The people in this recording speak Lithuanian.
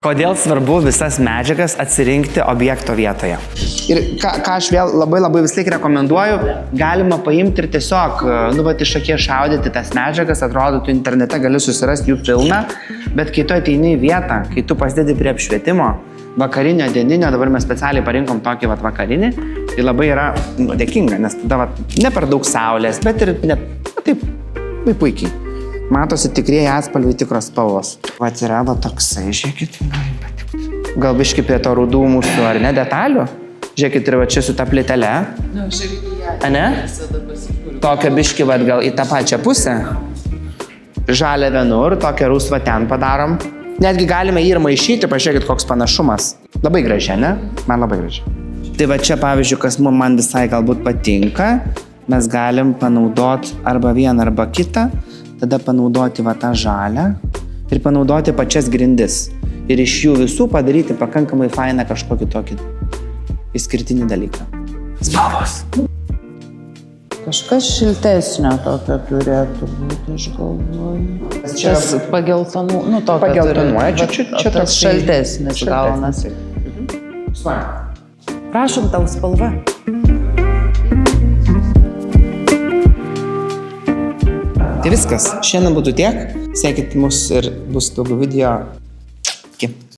Kodėl svarbu visas medžiagas atsirinkti objekto vietoje? Ir ką aš vėl labai vis laik rekomenduoju, galima paimti ir tiesiog, iš akies šaudyti tas medžiagas, atrodo, tu internete gali susirasti jų pilną, bet kai tu ateini į vietą, kai tu pasidedi prie apšvietimo, vakarinio, dieninio, dabar mes specialiai parinkom tokį vakarinį, tai labai yra dėkinga, nes tada ne per daug saulės, bet ir taip, labai puikiai. Matosi tikrieji atspalviai, tikros spalvos. Vat yra toksai, žiūrėkit, gali patikti. Gal biški prie to rudų mūsų, ar ne, detalių? Žiūrėkit, ir va čia su ta plytele. Ane? Tokia biški, vat gal į tą pačią pusę. Žalia vienur, tokią rusvą ten padarom. Netgi galime jį ir maišyti, pažiūrėkit, koks panašumas. Labai gražiai, ne? Man labai gražiai. Tai va čia, pavyzdžiui, kas man visai galbūt patinka, mes galim panaudoti arba vieną, arba kitą. Tada panaudoti va tą žalę ir panaudoti pačias grindis. Ir iš jų visų padaryti pakankamai fainą kažkokį tokį išskirtinį dalyką. Spalvos. Kažkas šiltesnio tokio turėtų būti, aš galvoju. Čia pageltonu, tokio pageltonuoja, čia tas šaltesnis gaunasi. Prašom tau spalva. Tai viskas. Šiandien būtų tiek. Sekit mus ir bus daugiau video